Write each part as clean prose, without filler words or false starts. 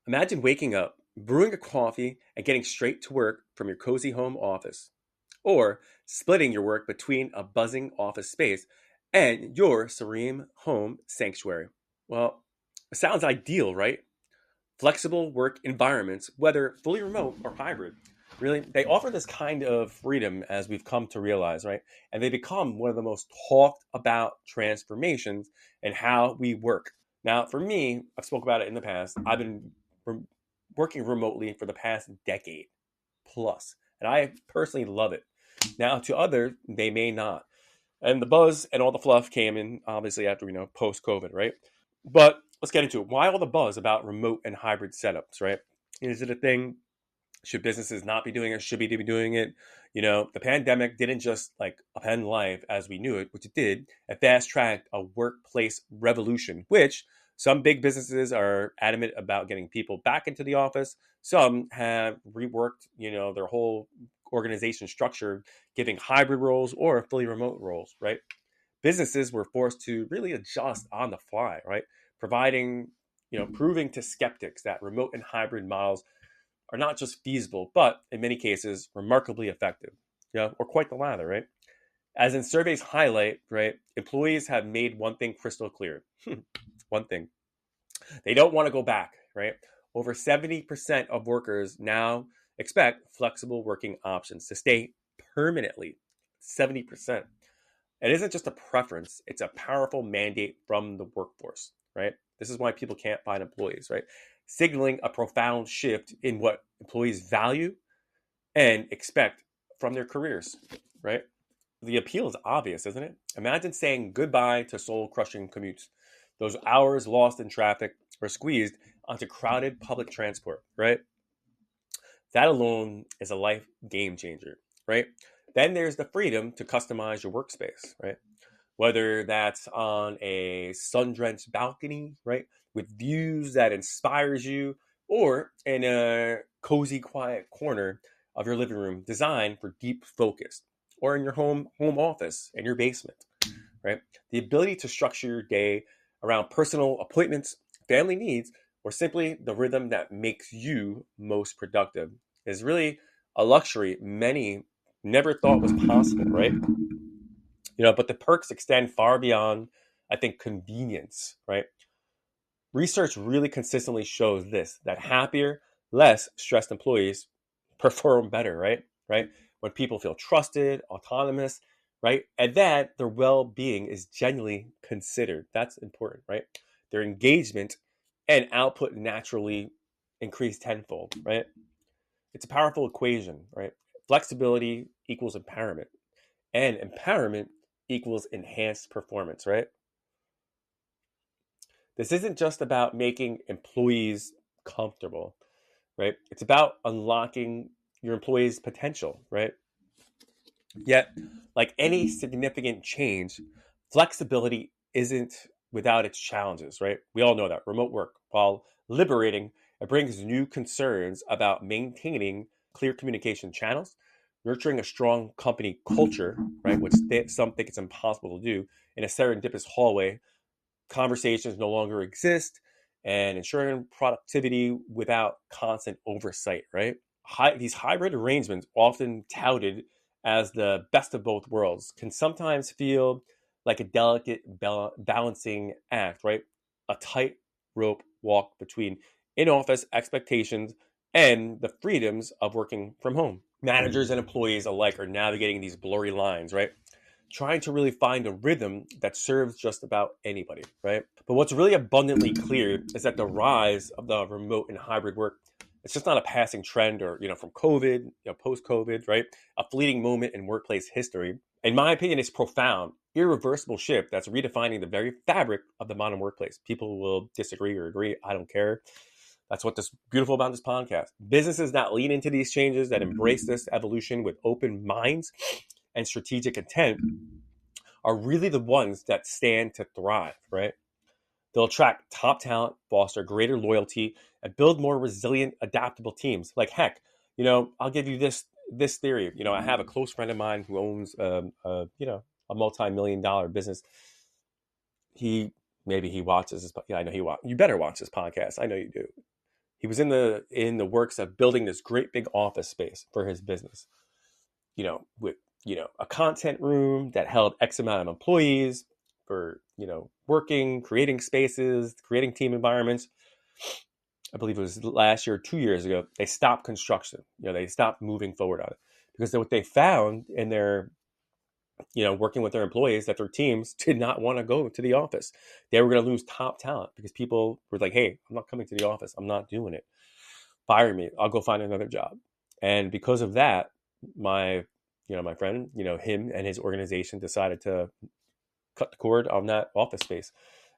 Imagine waking up, brewing a coffee, and getting straight to work from your cozy home office, or splitting your work between a buzzing office space and your serene home sanctuary. Well, it sounds ideal, right? Flexible work environments, whether fully remote or hybrid, really, they offer this kind of freedom as we've come to realize, right? And they become one of the most talked about transformations in how we work. Now, for me, I've spoke about it in the past. I've been working remotely for the past decade plus, and I personally love it. Now, to others, they may not. And the buzz and all the fluff came in, obviously, after, post COVID, right? But let's get into it. Why all the buzz about remote and hybrid setups, right? Is it a thing? Should businesses not be doing it? Should be doing it? The pandemic didn't just like upend life as we knew it, which it did. It fast tracked a workplace revolution, which some big businesses are adamant about getting people back into the office. Some have reworked, their whole organization structure, giving hybrid roles or fully remote roles, right? Businesses were forced to really adjust on the fly, right? Proving to skeptics that remote and hybrid models are not just feasible, but in many cases, remarkably effective, or quite the latter, right? As in surveys highlight, right, employees have made one thing crystal clear. One thing. They don't want to go back, right? Over 70% of workers now expect flexible working options to stay permanently. 70%. It isn't just a preference, it's a powerful mandate from the workforce, right? This is why people can't find employees, right? Signaling a profound shift in what employees value and expect from their careers, right? The appeal is obvious, isn't it? Imagine saying goodbye to soul crushing commutes, those hours lost in traffic or squeezed onto crowded public transport, right? That alone is a life game changer, right? Then there's the freedom to customize your workspace, right? Whether that's on a sun-drenched balcony, right, with views that inspires you, or in a cozy, quiet corner of your living room designed for deep focus, or in your home office in your basement, right? The ability to structure your day around personal appointments, family needs, or simply the rhythm that makes you most productive is really a luxury many never thought was possible, right? But the perks extend far beyond, I think, convenience, right? Research really consistently shows this, that happier, less stressed employees perform better, right? Right? When people feel trusted, autonomous, right? And that their well-being is genuinely considered. That's important, right? Their engagement and output naturally increase tenfold, right? It's a powerful equation, right? Flexibility equals empowerment, and empowerment equals enhanced performance, right? This isn't just about making employees comfortable, right? It's about unlocking your employees' potential, right? Yet, like any significant change, flexibility isn't without its challenges, right? We all know that. Remote work, while liberating, it brings new concerns about maintaining clear communication channels, nurturing a strong company culture, right? Which some think it's impossible to do in a serendipitous hallway. Conversations no longer exist, and ensuring productivity without constant oversight, right? These hybrid arrangements, often touted as the best of both worlds, can sometimes feel like a delicate balancing act, right? A tightrope walk between in office expectations and the freedoms of working from home. Managers and employees alike are navigating these blurry lines, right? Trying to really find a rhythm that serves just about anybody, right? But what's really abundantly clear is that the rise of the remote and hybrid work, it's just not a passing trend or, from COVID, post-COVID, right? A fleeting moment in workplace history. In my opinion, it's profound, irreversible shift that's redefining the very fabric of the modern workplace. People will disagree or agree. I don't care. That's what's beautiful about this podcast. Businesses that lean into these changes, that embrace this evolution with open minds and strategic intent, are really the ones that stand to thrive, right? They'll attract top talent, foster greater loyalty, and build more resilient, adaptable teams. Like heck, I'll give you this theory. I have a close friend of mine who owns a multi-million dollar business. He Maybe he watches this. Yeah, I know he watch. You better watch this podcast. I know you do. He was in the works of building this great big office space for his business, with a content room that held X amount of employees for working, creating spaces, creating team environments. I believe it was last year, 2 years ago, they stopped construction. They stopped moving forward on it because what they found in their working with their employees, that their teams did not want to go to the office. They were going to lose top talent because people were like, hey, I'm not coming to the office. I'm not doing it. Fire me. I'll go find another job. And because of that, my friend, him and his organization decided to cut the cord on that office space.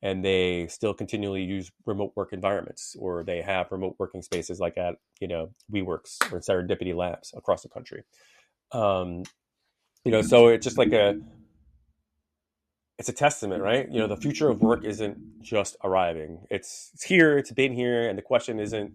And they still continually use remote work environments, or they have remote working spaces like at, WeWorks or Serendipity Labs across the country. So it's just like it's a testament, right? The future of work isn't just arriving. It's here, it's been here. And the question isn't,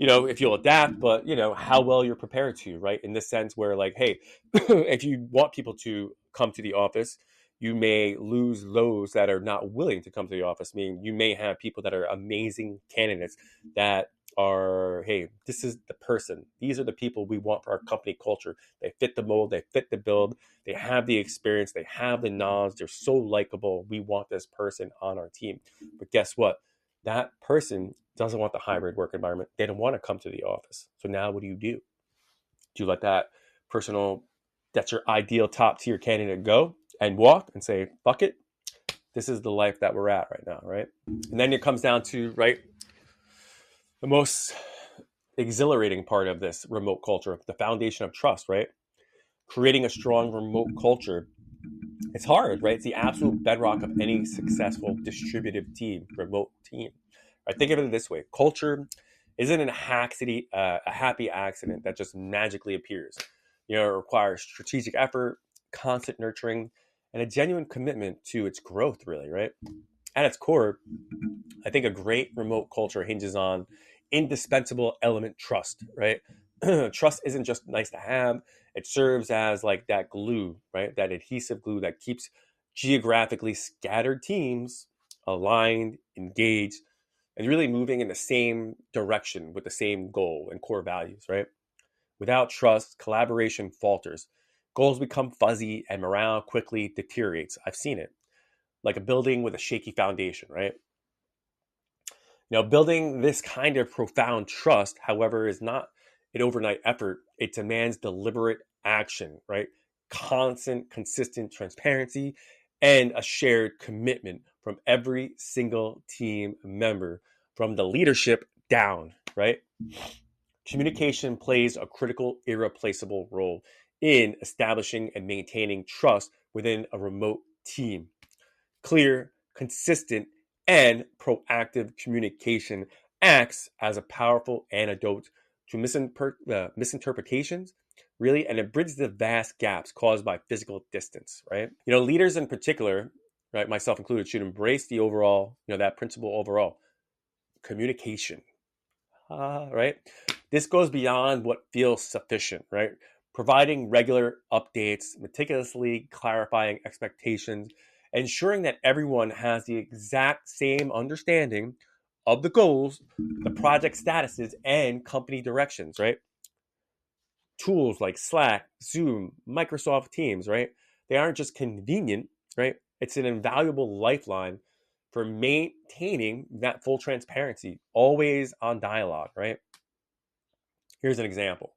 if you'll adapt, but, how well you're prepared to, right? In this sense where like, hey, if you want people to come to the office, you may lose those that are not willing to come to the office. Meaning you may have people that are amazing candidates that are, hey, this is the person. These are the people we want for our company culture. They fit the mold, they fit the build, they have the experience, they have the knowledge, they're so likable. We want this person on our team. But guess what? That person doesn't want the hybrid work environment. They don't want to come to the office. So now what do? Do you let that that's your ideal top tier candidate go and walk and say, fuck it? This is the life that we're at right now, right? And then it comes down to, right, the most exhilarating part of this remote culture, the foundation of trust, right? Creating a strong remote culture. It's hard, right? It's the absolute bedrock of any successful distributed team, remote team. Right? Think of it this way. Culture isn't a happy accident that just magically appears. It requires strategic effort, constant nurturing, and a genuine commitment to its growth, really, right? At its core, I think a great remote culture hinges on indispensable element trust, right? Trust isn't just nice to have. It serves as like that glue, right? That adhesive glue that keeps geographically scattered teams aligned, engaged, and really moving in the same direction with the same goal and core values, right? Without trust, collaboration falters. Goals become fuzzy and morale quickly deteriorates. I've seen it. Like a building with a shaky foundation, right? Building this kind of profound trust, however, is not an overnight effort. It demands deliberate action, right? Constant, consistent transparency and a shared commitment from every single team member, from the leadership down, right? Communication plays a critical, irreplaceable role in establishing and maintaining trust within a remote team. Clear, consistent, and proactive communication acts as a powerful antidote to misinterpretations, really, and it bridges the vast gaps caused by physical distance, right? Leaders in particular, right, myself included, should embrace the overall, that principle overall, communication, right? This goes beyond what feels sufficient, right? Providing regular updates, meticulously clarifying expectations, ensuring that everyone has the exact same understanding of the goals, the project statuses, and company directions, right? Tools like Slack, Zoom, Microsoft Teams, right? They aren't just convenient, right? It's an invaluable lifeline for maintaining that full transparency, always on dialogue, right? Here's an example.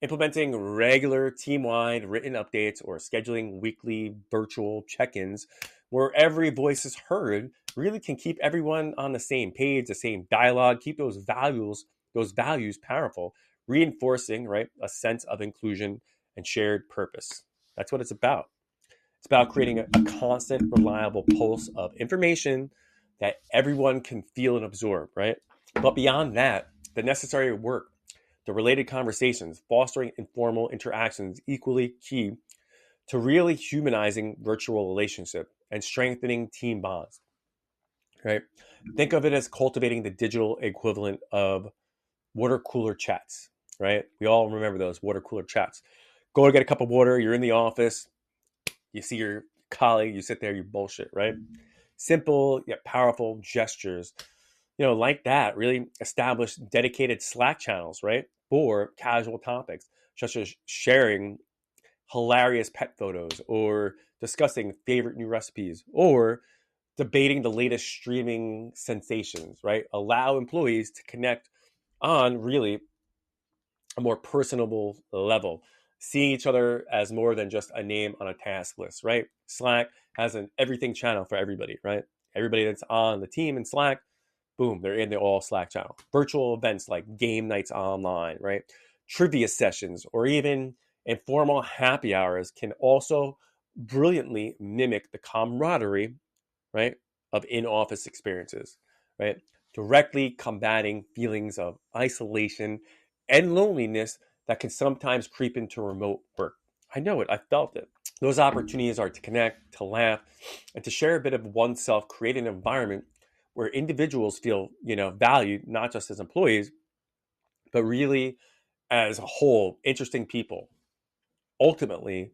Implementing regular team-wide written updates or scheduling weekly virtual check-ins where every voice is heard really can keep everyone on the same page, the same dialogue, keep those values powerful, reinforcing, right, a sense of inclusion and shared purpose. That's what it's about. It's about creating a constant, reliable pulse of information that everyone can feel and absorb, right? But beyond that, the necessary work, the related conversations, fostering informal interactions, equally key to really humanizing virtual relationship and strengthening team bonds, right? Think of it as cultivating the digital equivalent of water cooler chats, right? We all remember those water cooler chats. Go to get a cup of water, you're in the office, you see your colleague, you sit there, you bullshit, right? Simple yet powerful gestures Like that, really establish dedicated Slack channels, right? For casual topics, such as sharing hilarious pet photos or discussing favorite new recipes or debating the latest streaming sensations, right? Allow employees to connect on really a more personable level, seeing each other as more than just a name on a task list, right? Slack has an everything channel for everybody, right? Everybody that's on the team in Slack, boom, they're in the all Slack channel. Virtual events like game nights online, right? Trivia sessions or even informal happy hours can also brilliantly mimic the camaraderie, right, of in-office experiences, right? Directly combating feelings of isolation and loneliness that can sometimes creep into remote work. I know it, I felt it. Those opportunities are to connect, to laugh, and to share a bit of oneself, create an environment where individuals feel, valued, not just as employees, but really as a whole, interesting people. Ultimately,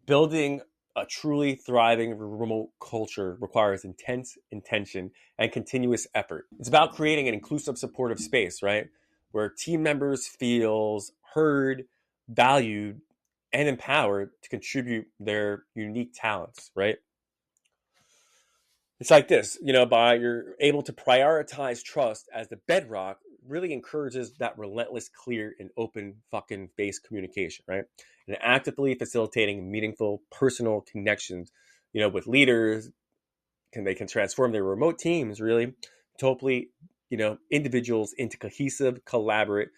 building a truly thriving remote culture requires intense intention and continuous effort. It's about creating an inclusive, supportive space, right? Where team members feels heard, valued, and empowered to contribute their unique talents, right? It's like this, by you're able to prioritize trust as the bedrock, really encourages that relentless, clear, and open fucking face communication, right? And actively facilitating meaningful personal connections, with leaders, they can transform their remote teams really to hopefully, individuals into cohesive, collaborate,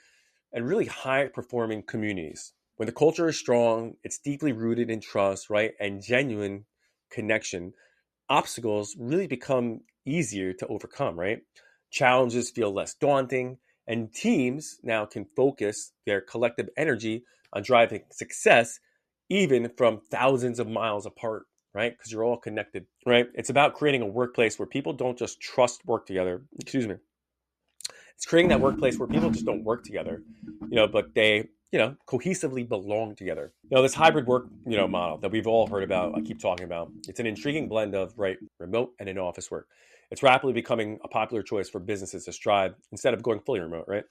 and really high performing communities. When the culture is strong, it's deeply rooted in trust, right? And genuine connection, obstacles really become easier to overcome, right? Challenges feel less daunting, and teams now can focus their collective energy on driving success, even from thousands of miles apart, right? Because you're all connected, right? It's about creating a workplace where people don't just trust work together. Excuse me. It's creating that workplace where people just don't work together, but they, cohesively belong together. This hybrid work, model that we've all heard about, I keep talking about, it's an intriguing blend of, right, remote and in-office work. It's rapidly becoming a popular choice for businesses to strive instead of going fully remote, right?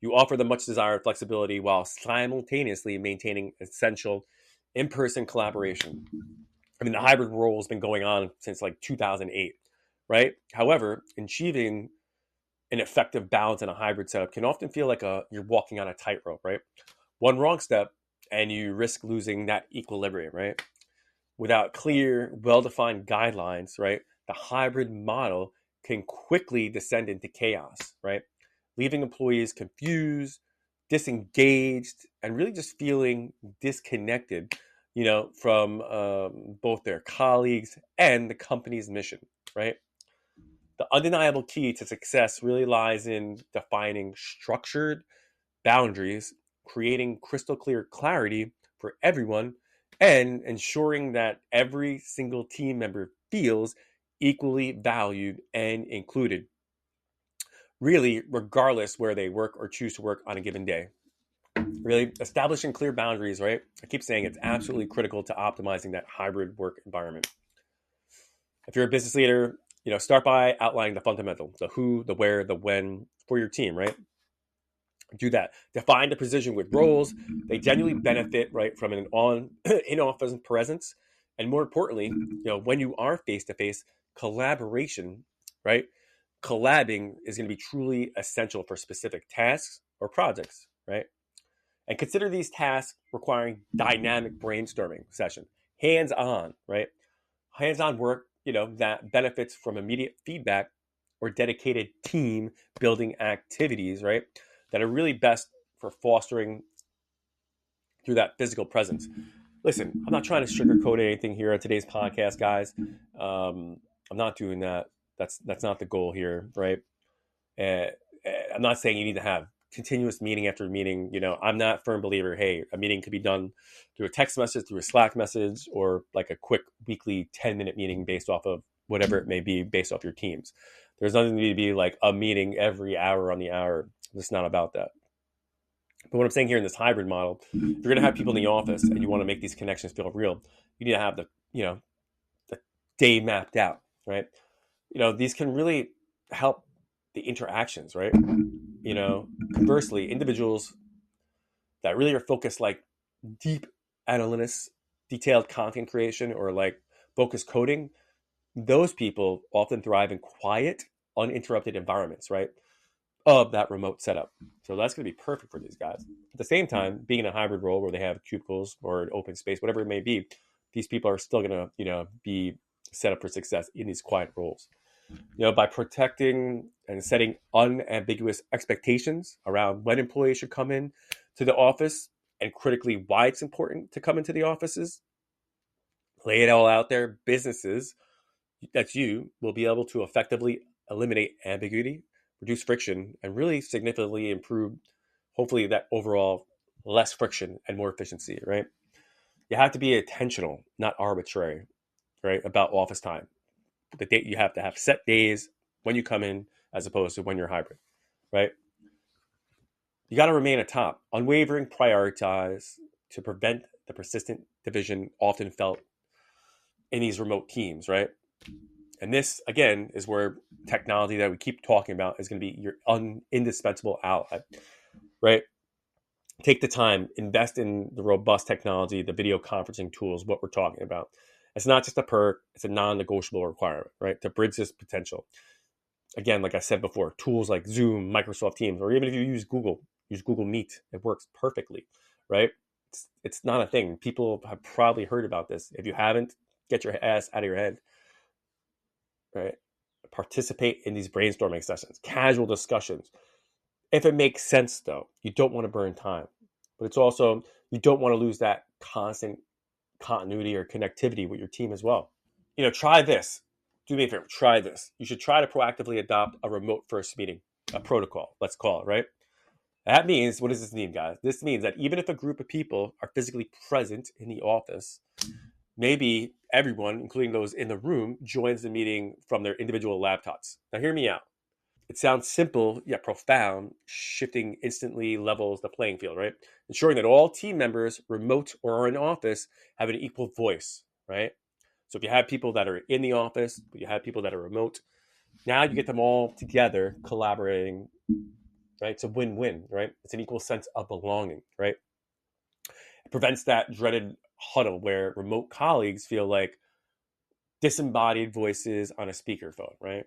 You offer the much desired flexibility while simultaneously maintaining essential in-person collaboration. I mean, the hybrid role has been going on since like 2008, right? However, achieving an effective balance in a hybrid setup can often feel like you're walking on a tightrope, right? One wrong step and you risk losing that equilibrium, right? Without clear, well-defined guidelines, right? The hybrid model can quickly descend into chaos, right? Leaving employees confused, disengaged, and really just feeling disconnected, from both their colleagues and the company's mission, right? The undeniable key to success really lies in defining structured boundaries, creating crystal clear clarity for everyone, and ensuring that every single team member feels equally valued and included, really, regardless where they work or choose to work on a given day. Really, establishing clear boundaries, right? I keep saying it's absolutely critical to optimizing that hybrid work environment. If you're a business leader, start by outlining the fundamentals, the who, the where, the when for your team, right? Do that. Define the position with roles. They genuinely benefit, right, from an on in office presence, and more importantly, when you are face to face, collaboration, right? Collabing is going to be truly essential for specific tasks or projects, right? And consider these tasks requiring dynamic brainstorming session, hands on, right? Hands on work, that benefits from immediate feedback or dedicated team building activities, right? That are really best for fostering through that physical presence. Listen, I'm not trying to sugarcoat anything here on today's podcast, guys. I'm not doing that. That's not the goal here, right? Uh, I'm not saying you need to have continuous meeting after meeting. I'm not a firm believer. Hey, a meeting could be done through a text message, through a Slack message, or like a quick weekly 10-minute meeting based off of whatever it may be, based off your teams. There's nothing to be like a meeting every hour on the hour. It's not about that. But what I'm saying here in this hybrid model, if you're going to have people in the office and you want to make these connections feel real, you need to have the day mapped out, right? These can really help the interactions, right? Conversely, individuals that really are focused like deep analysis, detailed content creation, or like focused coding, those people often thrive in quiet, uninterrupted environments, right? Of that remote setup. So that's going to be perfect for these guys. At the same time, being in a hybrid role where they have cubicles or an open space, whatever it may be, these people are still going to, be set up for success in these quiet roles. By protecting and setting unambiguous expectations around when employees should come in to the office and critically why it's important to come into the offices, lay it all out there. Businesses, that's you, will be able to effectively eliminate ambiguity, reduce friction, and really significantly improve, hopefully, that overall less friction and more efficiency, right? You have to be intentional, not arbitrary, right, about office time. The date, you have to have set days when you come in as opposed to when you're hybrid, right? You got to remain atop, unwavering, prioritize to prevent the persistent division often felt in these remote teams, right? And this, again, is where technology that we keep talking about is going to be your indispensable ally, right? Take the time, invest in the robust technology, the video conferencing tools, what we're talking about. It's not just a perk, it's a non-negotiable requirement, right? To bridge this potential. Again, like I said before, tools like Zoom, Microsoft Teams, or even if you use Google Meet, it works perfectly, right? It's not a thing. People have probably heard about this. If you haven't, get your ass out of your head, right? Participate in these brainstorming sessions, casual discussions. If it makes sense, though, you don't want to burn time. But it's also, you don't want to lose that constant continuity or connectivity with your team as well. Try this. Do me a favor, try this. You should try to proactively adopt a remote first meeting, a protocol, let's call it, right? That means, what does this mean, guys? This means that even if a group of people are physically present in the office, maybe everyone, including those in the room, joins the meeting from their individual laptops. Now, hear me out. It sounds simple yet profound, shifting instantly levels the playing field, right? Ensuring that all team members, remote or in office, have an equal voice, right? So if you have people that are in the office, but you have people that are remote, now you get them all together collaborating, right? It's a win-win, right? It's an equal sense of belonging, right? It prevents that dreaded huddle where remote colleagues feel like disembodied voices on a speakerphone, right?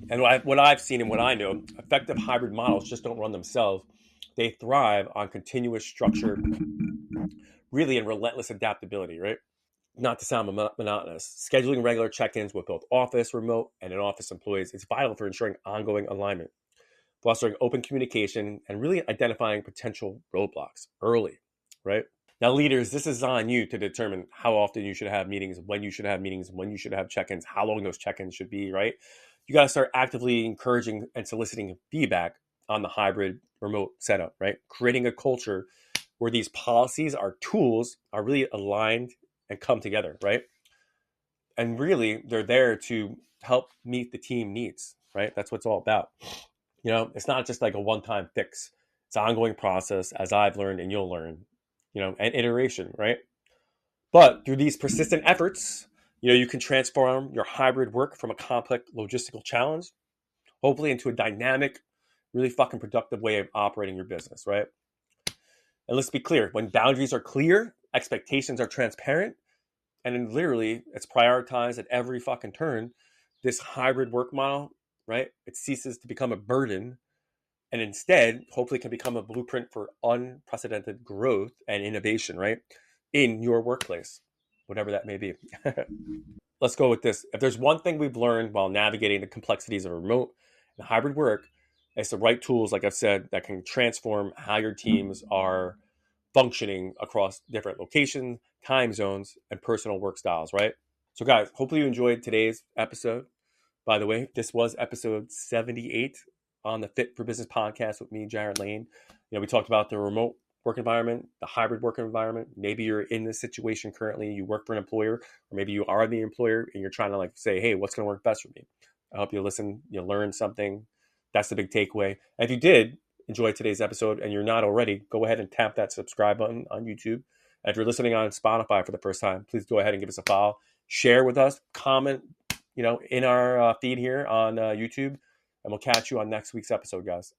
And what I've seen and what I know, effective hybrid models just don't run themselves. They thrive on continuous structure, really, and relentless adaptability, right? Not to sound monotonous, scheduling regular check-ins with both office, remote, and in-office employees is vital for ensuring ongoing alignment, fostering open communication, and really identifying potential roadblocks early, right? Now, leaders, this is on you to determine how often you should have meetings, when you should have meetings, when you should have check-ins, how long those check-ins should be, right? You got to start actively encouraging and soliciting feedback on the hybrid remote setup, right? Creating a culture where these policies, our tools, are really aligned and come together, right? And really, they're there to help meet the team needs, right? That's what it's all about. It's not just like a one-time fix. It's an ongoing process, as I've learned and you'll learn, and iteration, right? But through these persistent efforts, you can transform your hybrid work from a complex logistical challenge, hopefully into a dynamic, really fucking productive way of operating your business, right? And let's be clear, when boundaries are clear, expectations are transparent, and then literally it's prioritized at every fucking turn, this hybrid work model, right? It ceases to become a burden and instead hopefully can become a blueprint for unprecedented growth and innovation, right? In your workplace, whatever that may be. Let's go with this. If there's one thing we've learned while navigating the complexities of remote and hybrid work, it's the right tools, like I've said, that can transform how your teams are functioning across different locations, time zones, and personal work styles, right? So, guys, hopefully you enjoyed today's episode. By the way, this was episode 78 on the Fit for Business podcast with me, Jarod Lehn. We talked about the remote work environment, the hybrid work environment. Maybe you're in this situation currently, you work for an employer, or maybe you are the employer and you're trying to say, hey, what's going to work best for me? I hope you listen, you learn something. That's the big takeaway. And if you did enjoy today's episode and you're not already, go ahead and tap that subscribe button on YouTube. And if you're listening on Spotify for the first time, please go ahead and give us a follow. Share with us, comment, in our feed here on YouTube. And we'll catch you on next week's episode, guys.